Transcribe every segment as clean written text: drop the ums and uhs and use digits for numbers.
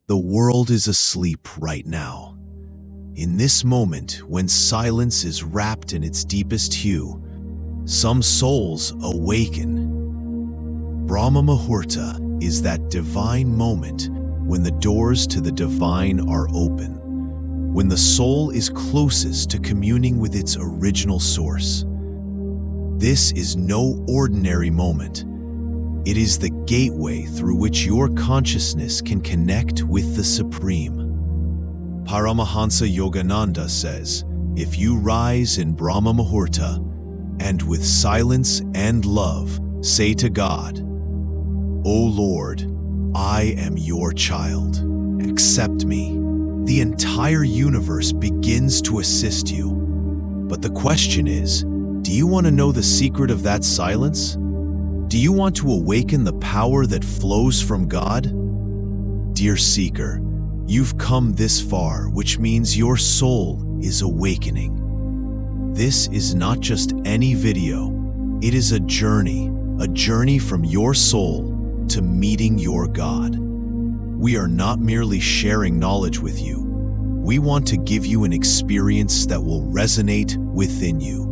The world is asleep right now. In this moment, when silence is wrapped in its deepest hue, some souls awaken. Brahma Muhurta is that divine moment when the doors to the divine are open, when the soul is closest to communing with its original source. This is no ordinary moment. It is the gateway through which your consciousness can connect with the Supreme. Paramahansa Yogananda says, if you rise in Brahma Muhurta, and with silence and love say to God, O Lord, I am your child. Accept me. The entire universe begins to assist you. But the question is, do you want to know the secret of that silence? Do you want to awaken the power that flows from God? Dear seeker, you've come this far, which means your soul is awakening. This is not just any video. It is a journey from your soul to meeting your God. We are not merely sharing knowledge with you. We want to give you an experience that will resonate within you.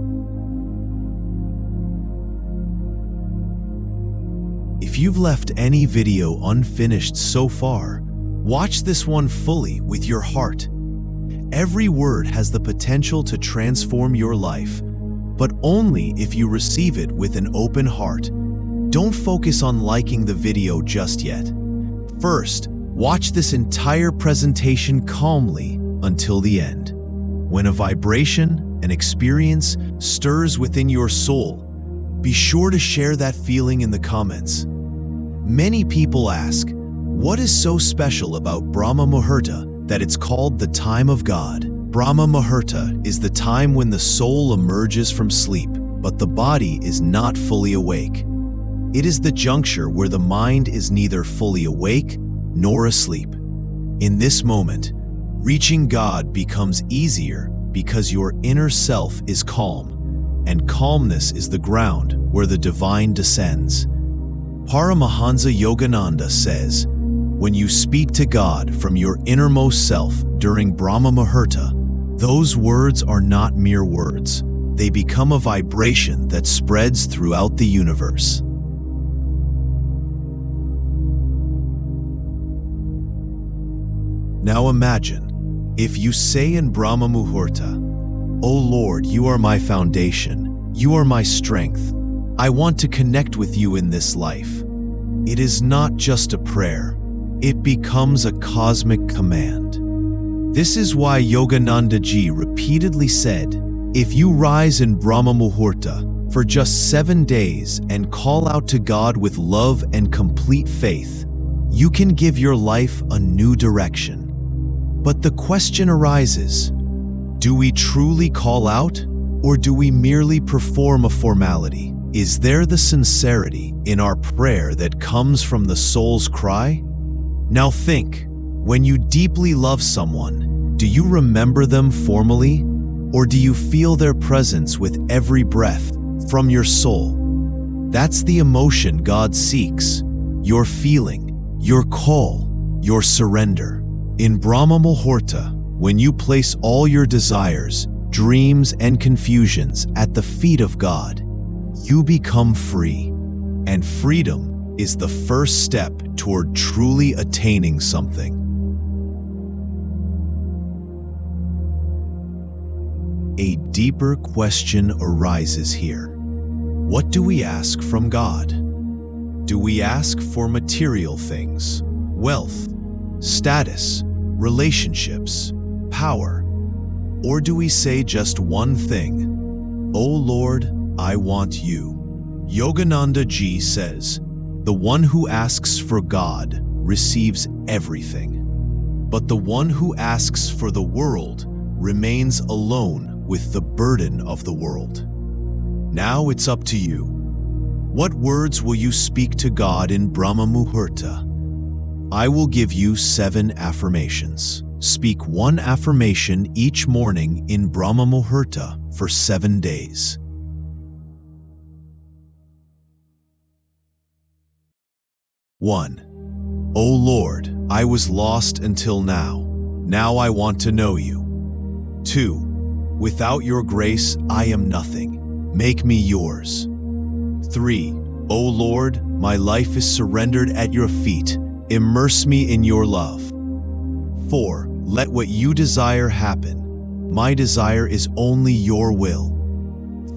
If you've left any video unfinished so far, watch this one fully with your heart. Every word has the potential to transform your life, but only if you receive it with an open heart. Don't focus on liking the video just yet. First, watch this entire presentation calmly until the end. When a vibration, an experience, stirs within your soul, be sure to share that feeling in the comments. Many people ask, what is so special about Brahma Muhurta that it's called the time of God? Brahma Muhurta is the time when the soul emerges from sleep, but the body is not fully awake. It is the juncture where the mind is neither fully awake nor asleep. In this moment, reaching God becomes easier because your inner self is calm, and calmness is the ground where the divine descends. Paramahansa Yogananda says, when you speak to God from your innermost self during Brahma Muhurta, those words are not mere words. They become a vibration that spreads throughout the universe. Now imagine, if you say in Brahma Muhurta, O Lord, you are my foundation, you are my strength, I want to connect with you in this life. It is not just a prayer, it becomes a cosmic command. This is why Yogananda Ji repeatedly said, if you rise in Brahma Muhurta for just 7 days and call out to God with love and complete faith, you can give your life a new direction. But the question arises, do we truly call out, or do we merely perform a formality? Is there the sincerity in our prayer that comes from the soul's cry? Now think, when you deeply love someone, do you remember them formally, or do you feel their presence with every breath from your soul? That's the emotion God seeks, your feeling, your call, your surrender. In Brahma Muhurta, when you place all your desires, dreams, and confusions at the feet of God, you become free. And freedom is the first step toward truly attaining something. A deeper question arises here. What do we ask from God? Do we ask for material things, wealth, status, relationships, power? Or do we say just one thing, O Lord, I want you? Yogananda Ji says, the one who asks for God receives everything, but the one who asks for the world remains alone with the burden of the world. Now it's up to you. What words will you speak to God in Brahma Muhurta? I will give you 7 affirmations. Speak one affirmation each morning in Brahma Muhurta for 7 days. 1. O Lord, I was lost until now. Now I want to know you. 2. Without your grace, I am nothing. Make me yours. 3. O Lord, my life is surrendered at your feet. Immerse me in your love. 4. Let what you desire happen. My desire is only your will.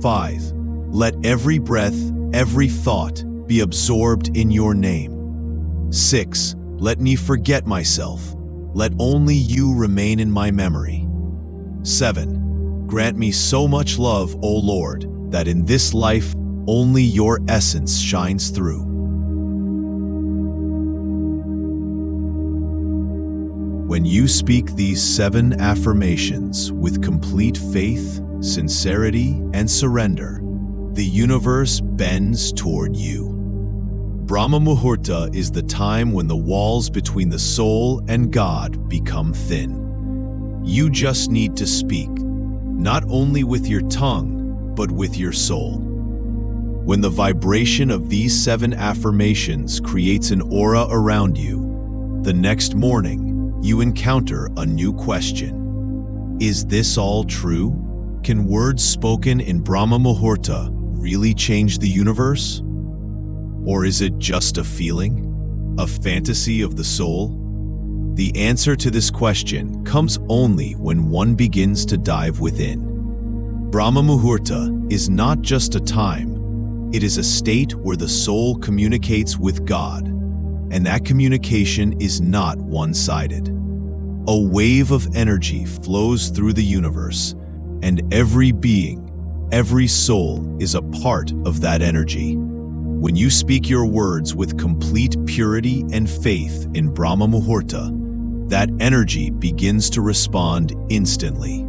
5. Let every breath, every thought be absorbed in your name. 6. Let me forget myself. Let only you remain in my memory. 7. Grant me so much love, O Lord, that in this life only your essence shines through. When you speak these 7 affirmations with complete faith, sincerity, and surrender, the universe bends toward you. Brahma Muhurta is the time when the walls between the soul and God become thin. You just need to speak, not only with your tongue, but with your soul. When the vibration of these 7 affirmations creates an aura around you, the next morning, you encounter a new question. Is this all true? Can words spoken in Brahma Muhurta really change the universe? Or is it just a feeling? A fantasy of the soul? The answer to this question comes only when one begins to dive within. Brahma Muhurta is not just a time, it is a state where the soul communicates with God, and that communication is not one-sided. A wave of energy flows through the universe, and every being, every soul is a part of that energy. When you speak your words with complete purity and faith in Brahma Muhurta, that energy begins to respond instantly.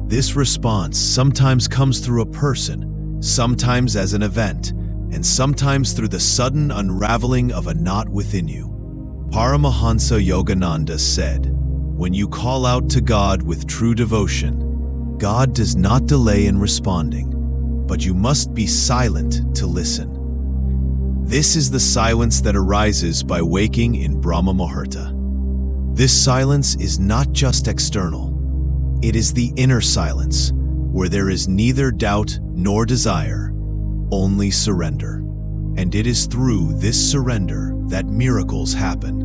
This response sometimes comes through a person, sometimes as an event, and sometimes through the sudden unraveling of a knot within you. Paramahansa Yogananda said, "When you call out to God with true devotion, God does not delay in responding, but you must be silent to listen." This is the silence that arises by waking in Brahma Muhurta. This silence is not just external. It is the inner silence, where there is neither doubt nor desire, only surrender. And it is through this surrender that miracles happen.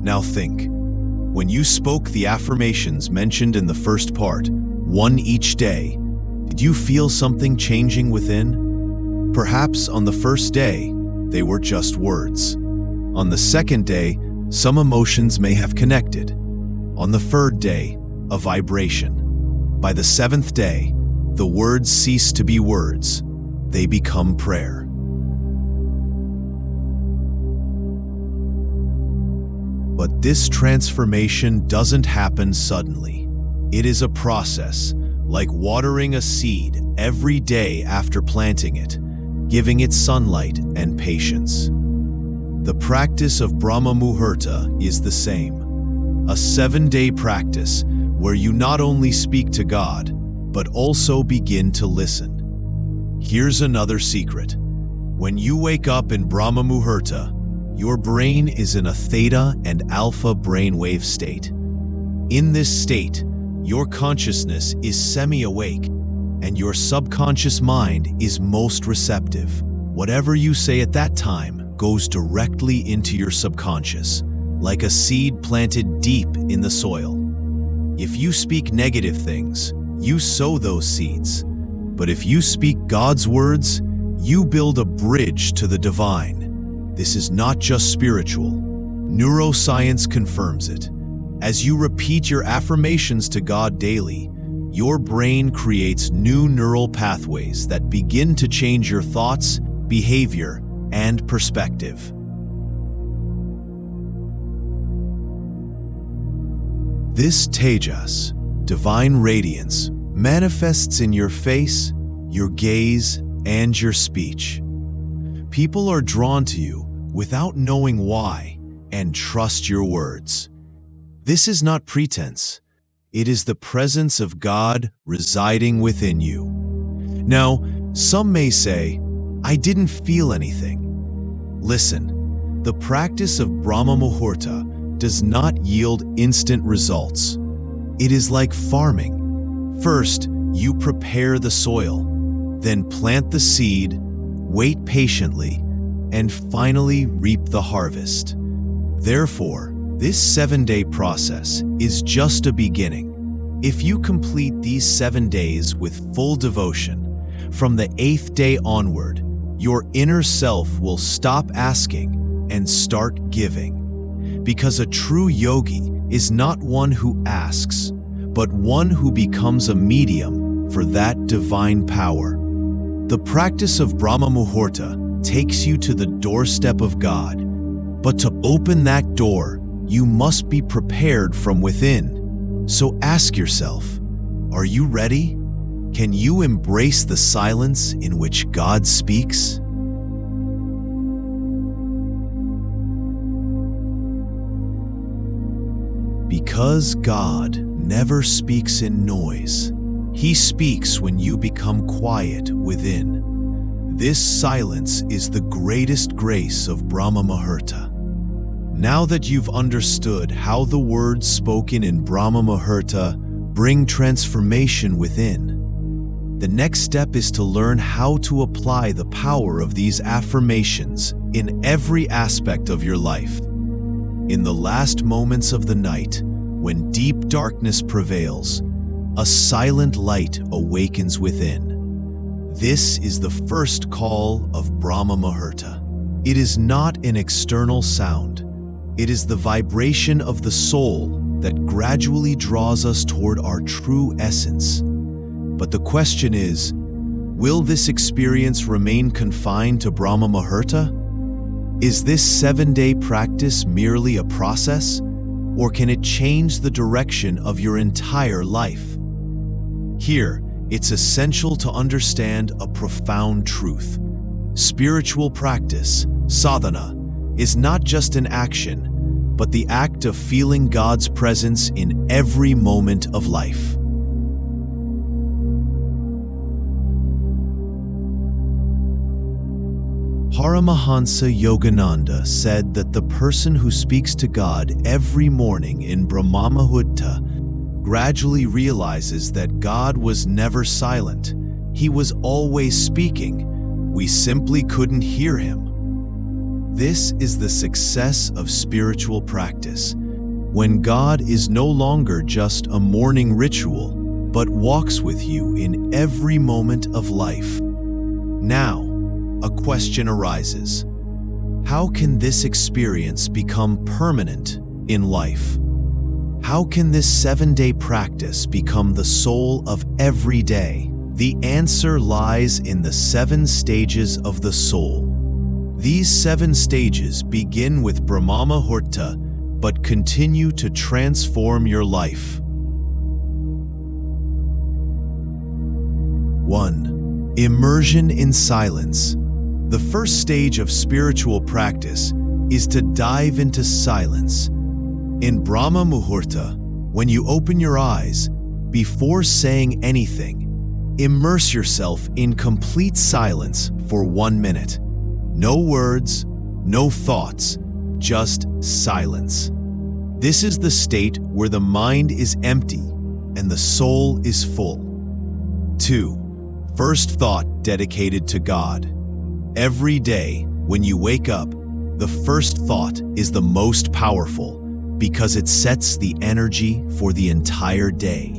Now think, when you spoke the affirmations mentioned in the first part, 1 each day, did you feel something changing within? Perhaps on the first day, they were just words. On the second day, some emotions may have connected. On the third day, a vibration. By the 7th day, the words cease to be words. They become prayer. But this transformation doesn't happen suddenly. It is a process, like watering a seed every day after planting it, giving it sunlight and patience. The practice of Brahma Muhurta is the same. A 7-day practice where you not only speak to God, but also begin to listen. Here's another secret. When you wake up in Brahma Muhurta, your brain is in a theta and alpha brainwave state. In this state, your consciousness is semi-awake, and your subconscious mind is most receptive. Whatever you say at that time goes directly into your subconscious, like a seed planted deep in the soil. If you speak negative things, you sow those seeds. But if you speak God's words, you build a bridge to the divine. This is not just spiritual. Neuroscience confirms it. As you repeat your affirmations to God daily, your brain creates new neural pathways that begin to change your thoughts, behavior, and perspective. This tejas, divine radiance, manifests in your face, your gaze, and your speech. People are drawn to you without knowing why and trust your words. This is not pretense. It is the presence of God residing within you. Now, some may say, "I didn't feel anything." Listen, the practice of Brahma Muhurta does not yield instant results. It is like farming. First, you prepare the soil, then plant the seed, wait patiently, and finally reap the harvest. Therefore, this 7-day process is just a beginning. If you complete these 7 days with full devotion, from the 8th day onward, your inner self will stop asking and start giving. Because a true yogi is not one who asks, but one who becomes a medium for that divine power. The practice of Brahma Muhurta takes you to the doorstep of God, but to open that door, you must be prepared from within. So ask yourself, are you ready? Can you embrace the silence in which God speaks? Because God never speaks in noise, He speaks when you become quiet within. This silence is the greatest grace of Brahma Muhurta. Now that you've understood how the words spoken in Brahma Muhurta bring transformation within, the next step is to learn how to apply the power of these affirmations in every aspect of your life. In the last moments of the night, when deep darkness prevails, a silent light awakens within. This is the first call of Brahma Muhurta. It is not an external sound. It is the vibration of the soul that gradually draws us toward our true essence. But the question is, will this experience remain confined to Brahma Muhurta? Is this 7-day practice merely a process, or can it change the direction of your entire life? Here, it's essential to understand a profound truth. Spiritual practice, sadhana, is not just an action, but the act of feeling God's presence in every moment of life. Paramahansa Yogananda said that the person who speaks to God every morning in Brahma Muhurta gradually realizes that God was never silent. He was always speaking. We simply couldn't hear Him. This is the success of spiritual practice, when God is no longer just a morning ritual, but walks with you in every moment of life. Now, a question arises. How can this experience become permanent in life? How can this 7-day practice become the soul of every day? The answer lies in the 7 stages of the soul. These 7 stages begin with Brahma Muhurta, but continue to transform your life. 1. Immersion in silence. The first stage of spiritual practice is to dive into silence. In Brahma Muhurta, when you open your eyes, before saying anything, immerse yourself in complete silence for 1 minute. No words, no thoughts, just silence. This is the state where the mind is empty and the soul is full. 2. First thought dedicated to God. Every day, when you wake up, the first thought is the most powerful because it sets the energy for the entire day.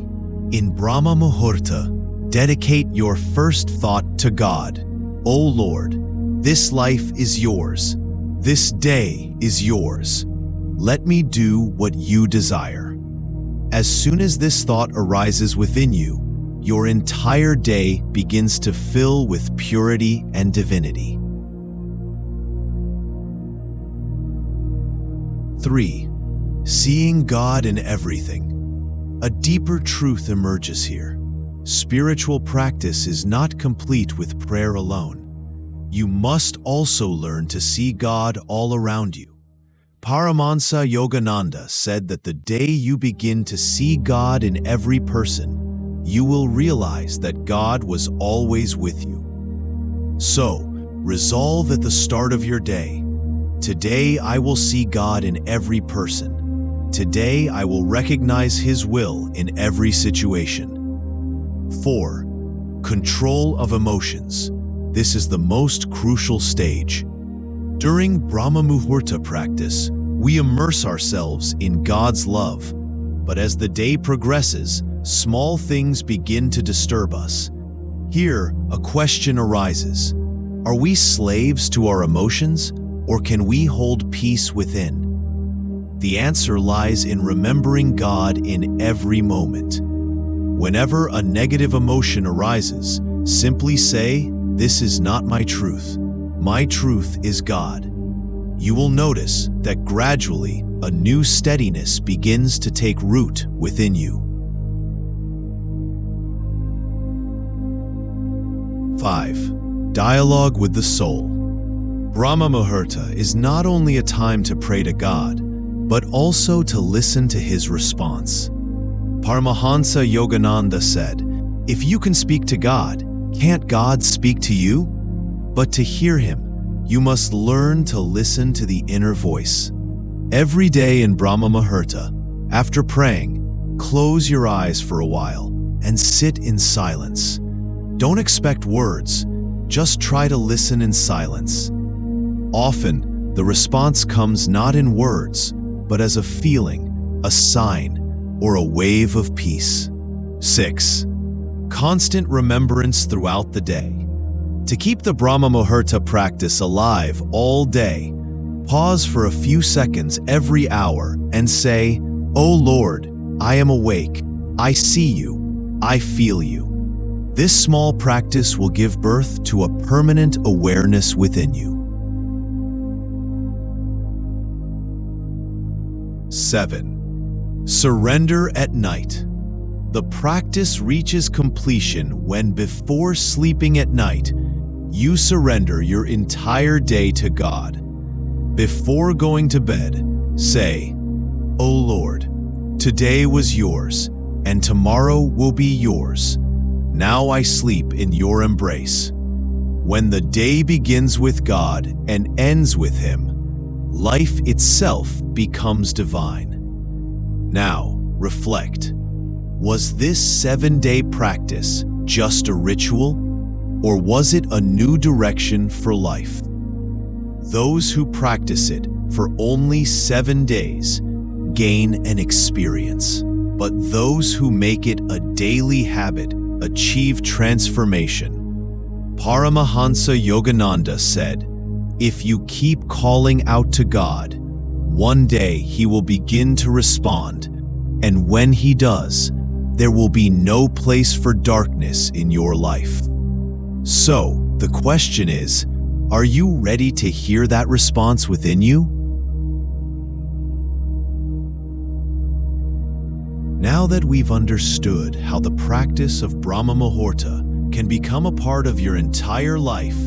In Brahma Muhurta, dedicate your first thought to God. O Lord, this life is yours. This day is yours. Let me do what you desire. As soon as this thought arises within you, your entire day begins to fill with purity and divinity. 3. Seeing God in everything. A deeper truth emerges here. Spiritual practice is not complete with prayer alone. You must also learn to see God all around you. Paramahansa Yogananda said that the day you begin to see God in every person, you will realize that God was always with you. So, resolve at the start of your day, Today I will see God in every person. Today I will recognize His will in every situation. 4. Control of emotions. This is the most crucial stage. During Brahma Muhurta practice, we immerse ourselves in God's love. But as the day progresses, small things begin to disturb us. Here, a question arises. Are we slaves to our emotions, or can we hold peace within? The answer lies in remembering God in every moment. Whenever a negative emotion arises, simply say, "This is not my truth. My truth is God." You will notice that gradually a new steadiness begins to take root within you. 5. Dialogue with the soul. Brahma Muhurta is not only a time to pray to God, but also to listen to His response. Paramahansa Yogananda said, "If you can speak to God, can't God speak to you? But to hear Him, you must learn to listen to the inner voice." Every day in Brahma Muhurta, after praying, close your eyes for a while and sit in silence. Don't expect words, just try to listen in silence. Often, the response comes not in words, but as a feeling, a sign, or a wave of peace. 6. Constant remembrance throughout the day. To keep the Brahma Muhurta practice alive all day, pause for a few seconds every hour and say, "O Lord, I am awake. I see you. I feel you." This small practice will give birth to a permanent awareness within you. 7. Surrender at night. The practice reaches completion when, before sleeping at night, you surrender your entire day to God. Before going to bed, say, "O Lord, today was yours, and tomorrow will be yours. Now I sleep in your embrace." When the day begins with God and ends with Him, life itself becomes divine. Now, reflect. Was this 7-day practice just a ritual, or was it a new direction for life? Those who practice it for only 7 days gain an experience, but those who make it a daily habit achieve transformation. Paramahansa Yogananda said, "If you keep calling out to God, one day He will begin to respond, and when He does, there will be no place for darkness in your life." So, the question is, are you ready to hear that response within you? Now that we've understood how the practice of Brahma Muhurta can become a part of your entire life,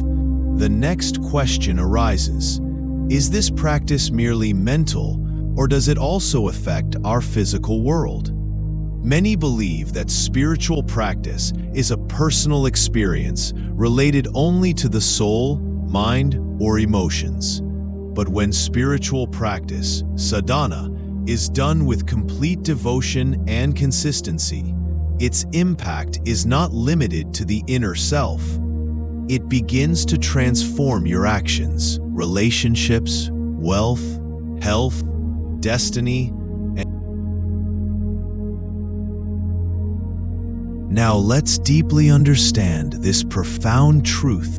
the next question arises. Is this practice merely mental, or does it also affect our physical world? Many believe that spiritual practice is a personal experience related only to the soul, mind, or emotions. But when spiritual practice, sadhana, is done with complete devotion and consistency, its impact is not limited to the inner self. It begins to transform your actions, relationships, wealth, health, destiny, and now let's deeply understand this profound truth,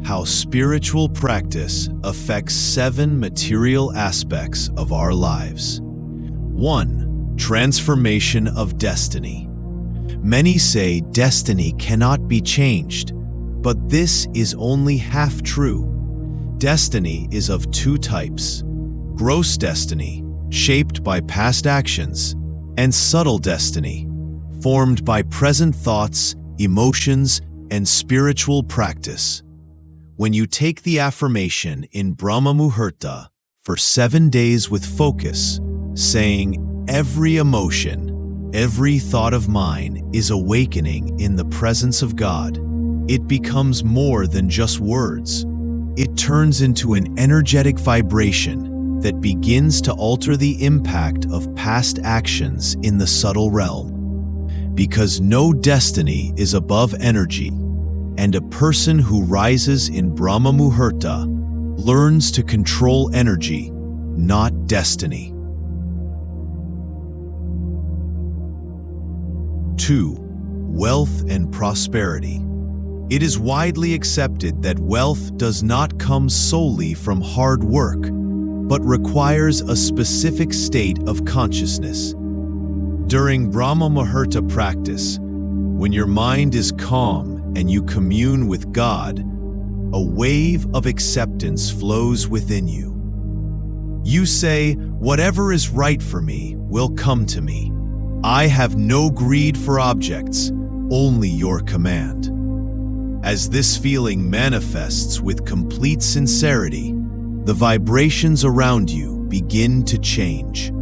how spiritual practice affects 7 material aspects of our lives. 1. Transformation of destiny. Many say destiny cannot be changed, but this is only half true. Destiny is of 2 types: gross destiny, shaped by past actions, and subtle destiny, formed by present thoughts, emotions, and spiritual practice. When you take the affirmation in Brahma Muhurta for 7 days with focus, saying, "Every emotion, every thought of mine is awakening in the presence of God," it becomes more than just words. it turns into an energetic vibration that begins to alter the impact of past actions in the subtle realm. Because no destiny is above energy, and a person who rises in Brahma Muhurta learns to control energy, not destiny. 2. Wealth and prosperity. It is widely accepted that wealth does not come solely from hard work, but requires a specific state of consciousness. During Brahma Muhurta practice, when your mind is calm and you commune with God, a wave of acceptance flows within you. You say, "Whatever is right for me will come to me. I have no greed for objects, only your command." As this feeling manifests with complete sincerity, the vibrations around you begin to change.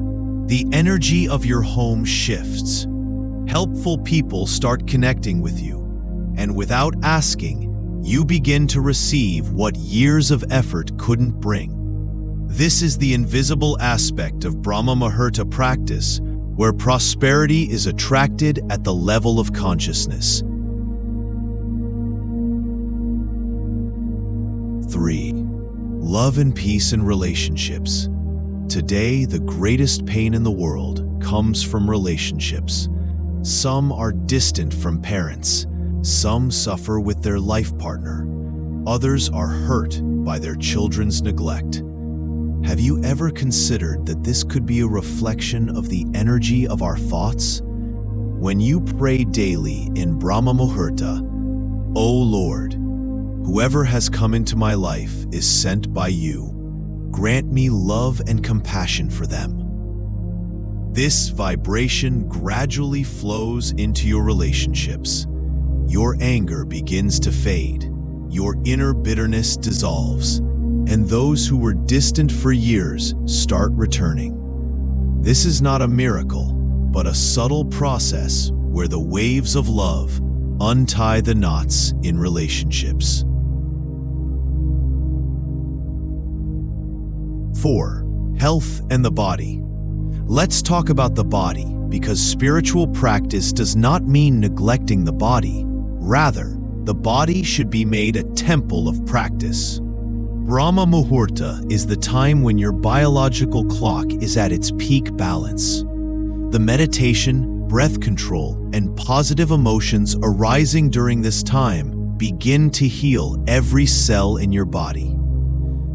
The energy of your home shifts. Helpful people start connecting with you, and without asking, you begin to receive what years of effort couldn't bring. This is the invisible aspect of Brahma Muhurta practice, where prosperity is attracted at the level of consciousness. 3. Love and peace in relationships. Today, the greatest pain in the world comes from relationships. Some are distant from parents. Some suffer with their life partner. Others are hurt by their children's neglect. Have you ever considered that this could be a reflection of the energy of our thoughts? When you pray daily in Brahma Muhurta, "O Lord, whoever has come into my life is sent by you. Grant me love and compassion for them." This vibration gradually flows into your relationships. Your anger begins to fade, your inner bitterness dissolves, and those who were distant for years start returning. This is not a miracle, but a subtle process where the waves of love untie the knots in relationships. 4. Health and the body. Let's talk about the body, because spiritual practice does not mean neglecting the body. Rather, the body should be made a temple of practice. Brahma Muhurta is the time when your biological clock is at its peak balance. The meditation, breath control, and positive emotions arising during this time begin to heal every cell in your body.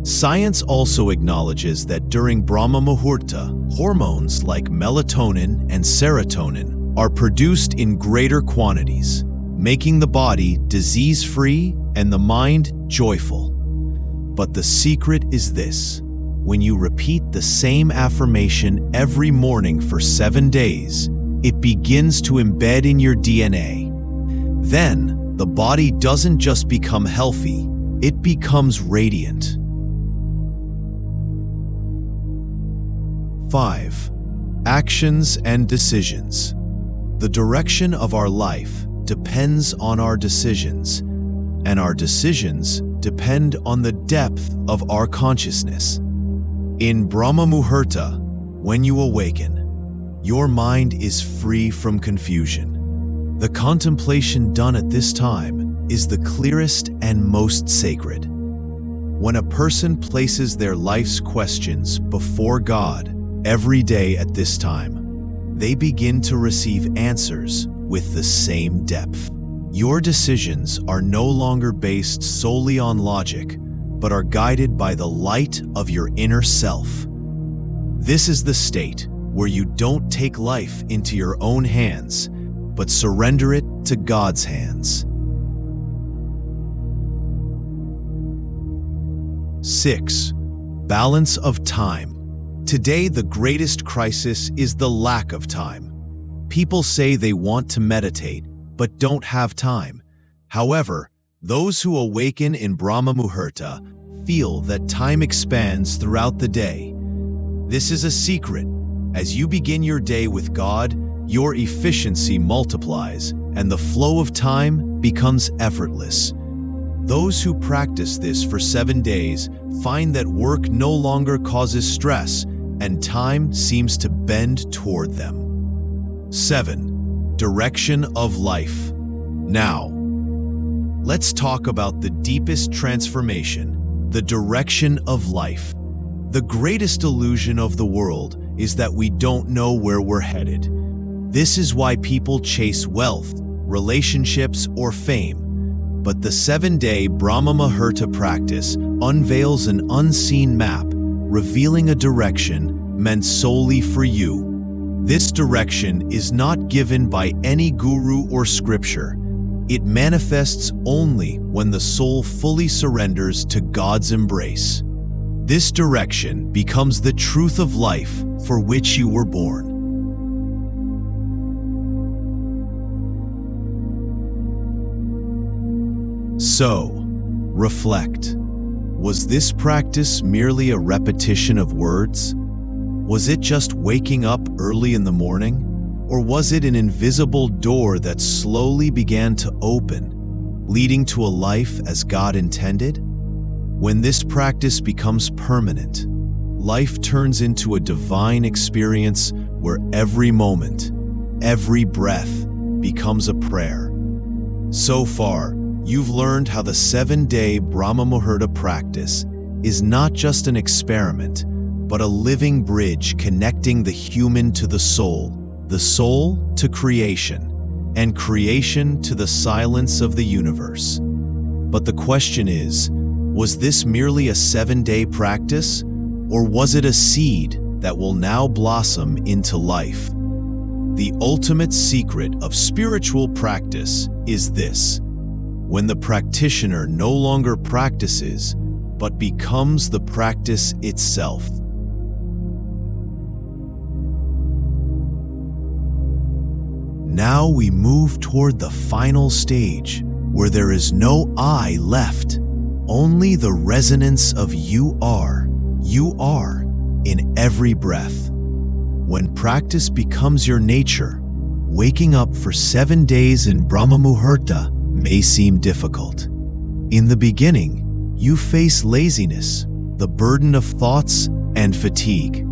Science also acknowledges that during Brahma Muhurta, hormones like melatonin and serotonin are produced in greater quantities, making the body disease-free and the mind joyful. But the secret is this: when you repeat the same affirmation every morning for 7 days, it begins to embed in your DNA. Then, the body doesn't just become healthy, it becomes radiant. 5. Actions and decisions. The direction of our life depends on our decisions, and our decisions depend on the depth of our consciousness. In Brahma Muhurta, when you awaken, your mind is free from confusion. The contemplation done at this time is the clearest and most sacred. When a person places their life's questions before God every day at this time, they begin to receive answers with the same depth. Your decisions are no longer based solely on logic, but are guided by the light of your inner self. This is the state where you don't take life into your own hands, but surrender it to God's hands. 6. Balance of time. Today, the greatest crisis is the lack of time. People say they want to meditate, but don't have time. However, those who awaken in Brahma Muhurta feel that time expands throughout the day. This is a secret. As you begin your day with God, your efficiency multiplies, and the flow of time becomes effortless. Those who practice this for 7 days find that work no longer causes stress and time seems to bend toward them. 7. Direction of life. Now, let's talk about the deepest transformation, the direction of life. The greatest illusion of the world is that we don't know where we're headed. This is why people chase wealth, relationships, or fame. But the 7-day Brahma Muhurat practice unveils an unseen map, revealing a direction meant solely for you. This direction is not given by any guru or scripture. It manifests only when the soul fully surrenders to God's embrace. This direction becomes the truth of life for which you were born. So, reflect. Was this practice merely a repetition of words? Was it just waking up early in the morning? Or was it an invisible door that slowly began to open, leading to a life as God intended? When this practice becomes permanent, life turns into a divine experience where every moment, every breath becomes a prayer. So far, you've learned how the 7-day Brahma Muhurat practice is not just an experiment, but a living bridge connecting the human to the soul to creation, and creation to the silence of the universe. But the question is, was this merely a 7-day practice, or was it a seed that will now blossom into life? The ultimate secret of spiritual practice is this: when the practitioner no longer practices, but becomes the practice itself. Now we move toward the final stage, where there is no I left, only the resonance of you are in every breath. When practice becomes your nature, waking up for 7 days in Brahma Muhurat may seem difficult. In the beginning, you face laziness, the burden of thoughts, and fatigue.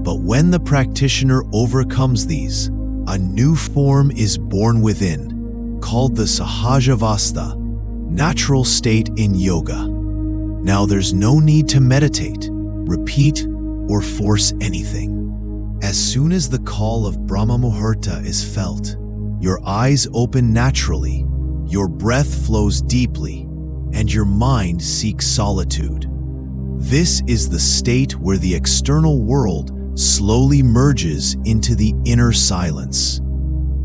But when the practitioner overcomes these, a new form is born within, called the Sahajavastha, natural state in yoga. Now there's no need to meditate, repeat, or force anything. As soon as the call of Brahma Muhurat is felt, your eyes open naturally, your breath flows deeply, and your mind seeks solitude. This is the state where the external world slowly merges into the inner silence.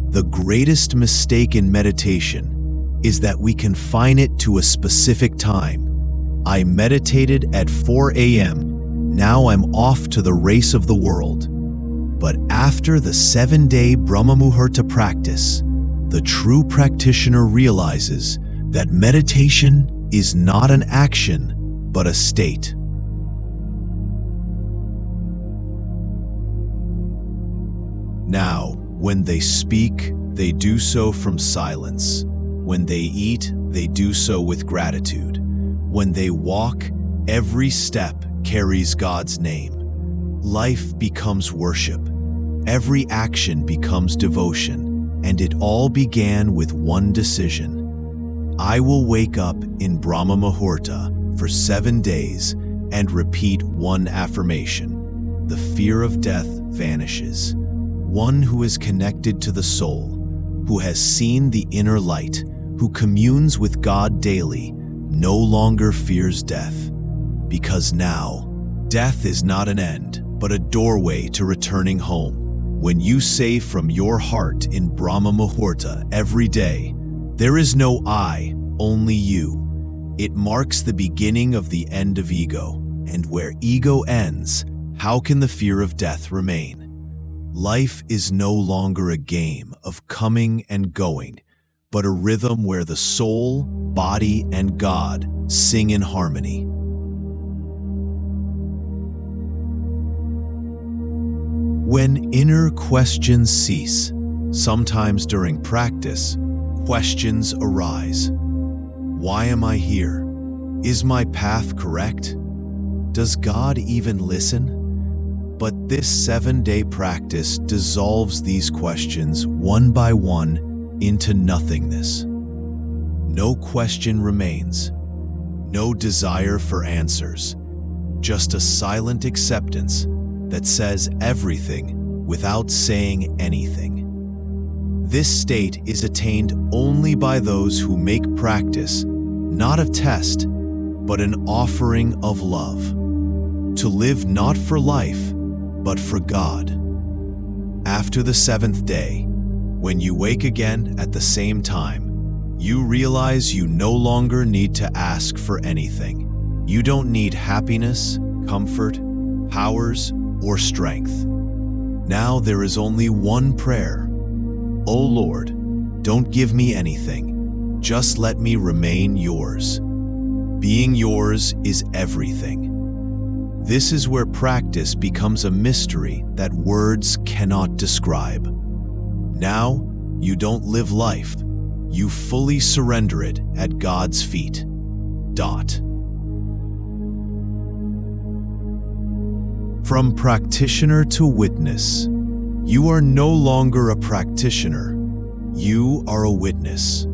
The greatest mistake in meditation is that we confine it to a specific time. I meditated at 4 a.m. Now I'm off to the race of the world. But after the 7-day Brahma Muhurat practice, the true practitioner realizes that meditation is not an action, but a state. Now, when they speak, they do so from silence. When they eat, they do so with gratitude. When they walk, every step carries God's name. Life becomes worship. Every action becomes devotion, and it all began with one decision. I will wake up in Brahma Muhurat for 7 days and repeat one affirmation. The fear of death vanishes. One who is connected to the soul, who has seen the inner light, who communes with God daily, no longer fears death. Because now, death is not an end, but a doorway to returning home. When you say from your heart in Brahma Muhurat every day, there is no I, only you. It marks the beginning of the end of ego, and where ego ends, how can the fear of death remain? Life is no longer a game of coming and going, but a rhythm where the soul, body, and God sing in harmony. When inner questions cease, sometimes during practice, questions arise. Why am I here? Is my path correct? Does God even listen? But this 7-day practice dissolves these questions one by one into nothingness. No question remains, no desire for answers, just a silent acceptance that says everything without saying anything. This state is attained only by those who make practice not a test, but an offering of love, to live not for life, but for God. After the 7th day, when you wake again at the same time, you realize you no longer need to ask for anything. You don't need happiness, comfort, powers, or strength. Now there is only one prayer. O Lord, don't give me anything. Just let me remain yours. Being yours is everything. This is where practice becomes a mystery that words cannot describe. Now, you don't live life. You fully surrender it at God's feet. From practitioner to witness, you are no longer a practitioner. You are a witness.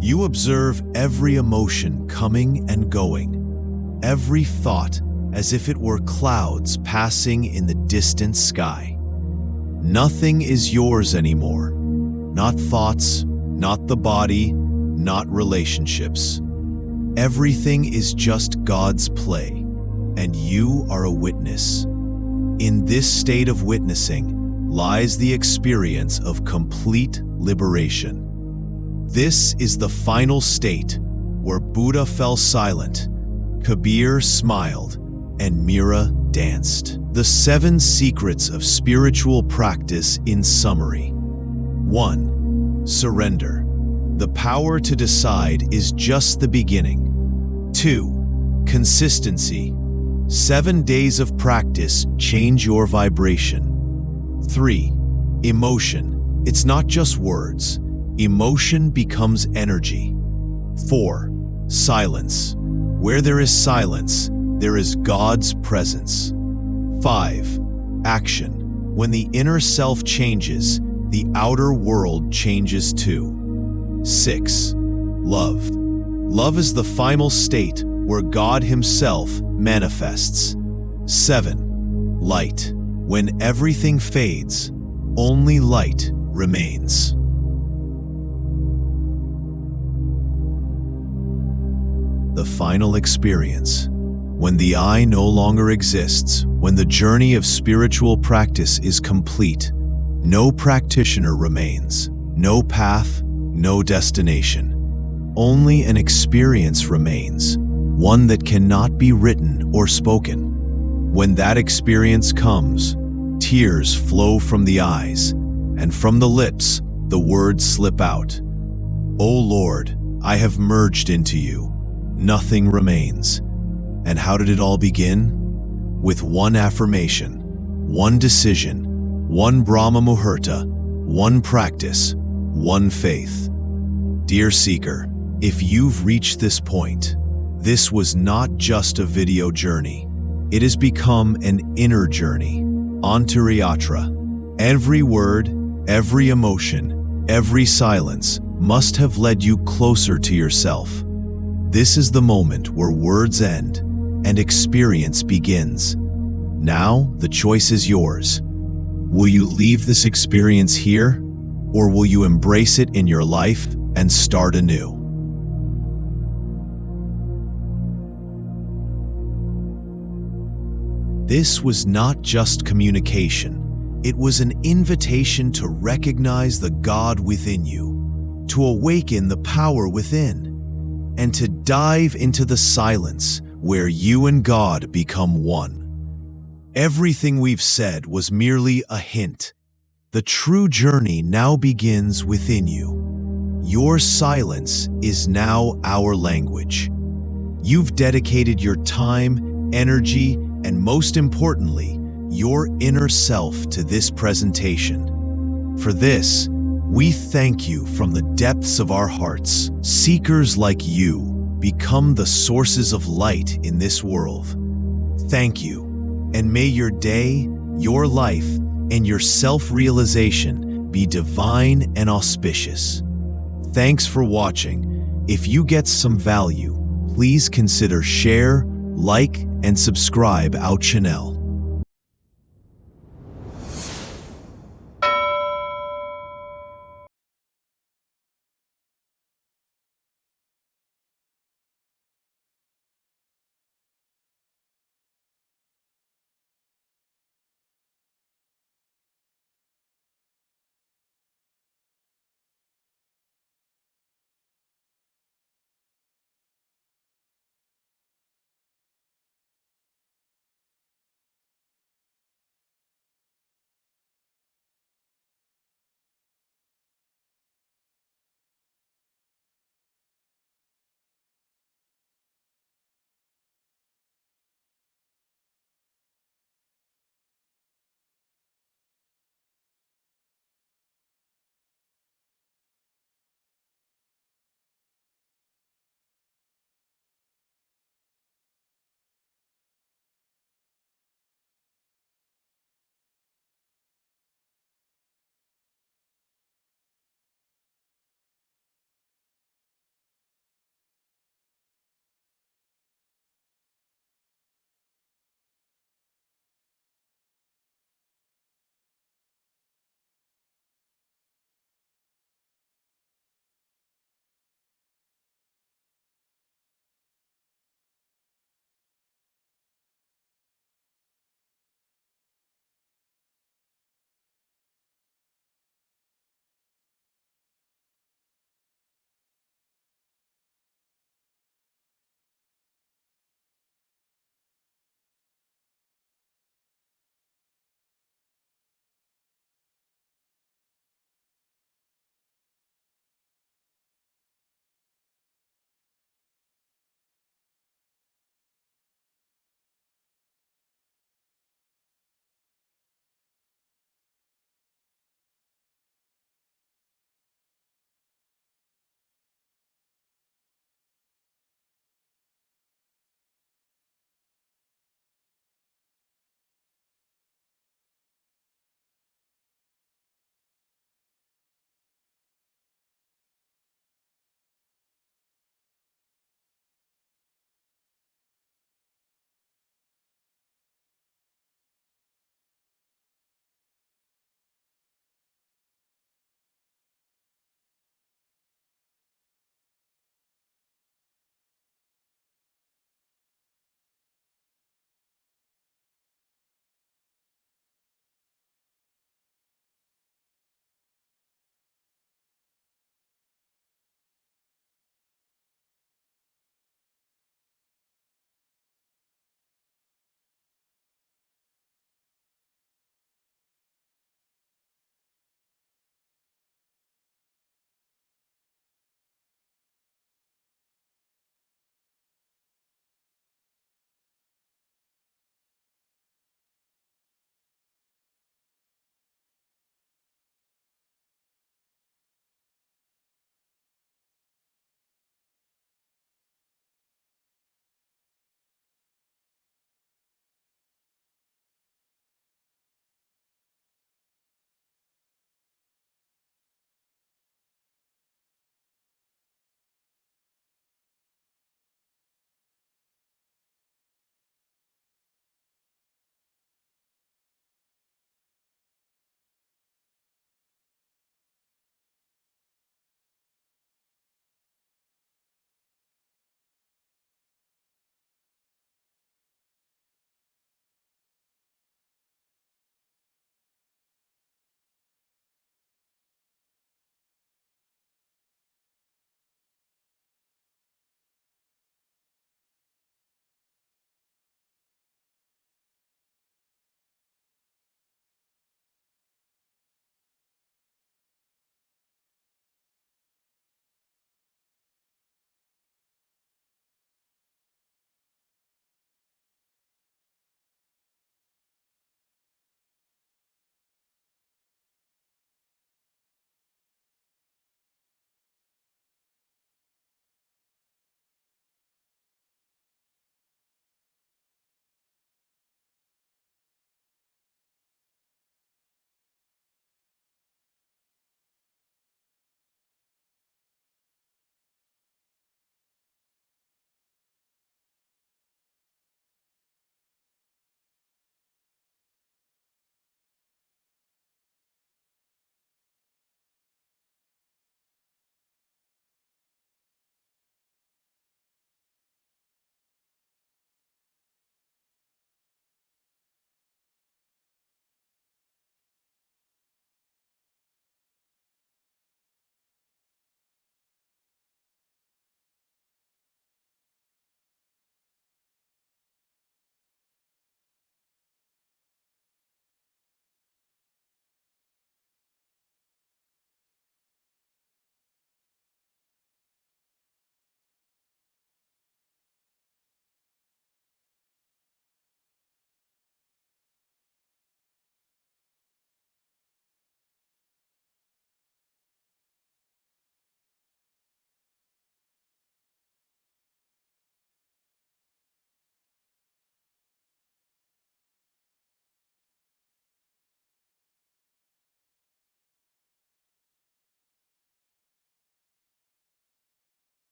You observe every emotion coming and going, every thought as if it were clouds passing in the distant sky. Nothing is yours anymore. Not thoughts, not the body, not relationships. Everything is just God's play, and you are a witness. In this state of witnessing lies the experience of complete liberation. This is the final state where Buddha fell silent, Kabir smiled, and Mira danced. The 7 secrets of spiritual practice in summary. 1. Surrender. The power to decide is just the beginning. 2. Consistency. 7 days of practice change your vibration. 3. Emotion. It's not just words. Emotion becomes energy. 4. Silence. Where there is silence, there is God's presence. 5. Action. When the inner self changes, the outer world changes too. 6. Love. Love is the final state where God Himself manifests. 7. Light. When everything fades, only light remains. The final experience. When the I no longer exists, when the journey of spiritual practice is complete, no practitioner remains, no path, no destination. Only an experience remains, one that cannot be written or spoken. When that experience comes, tears flow from the eyes, and from the lips, the words slip out. O Lord, I have merged into you. Nothing remains. And how did it all begin? With one affirmation, one decision, one Brahma Muhurta, one practice, one faith. Dear seeker, if you've reached this point, this was not just a video journey. It has become an inner journey, Antariyatra. Every word, every emotion, every silence must have led you closer to yourself. This is the moment where words end and experience begins. Now, the choice is yours. Will you leave this experience here, or will you embrace it in your life and start anew? This was not just communication. It was an invitation to recognize the God within you, to awaken the power within, and to dive into the silence where you and God become one. Everything we've said was merely a hint. The true journey now begins within you. Your silence is now our language. You've dedicated your time, energy, and most importantly, your inner self to this presentation. For this, we thank you from the depths of our hearts. Seekers like you become the sources of light in this world. Thank you, and may your day, your life, and your self-realization be divine and auspicious. Thanks for watching. If you get some value, please consider share, like, and subscribe our channel.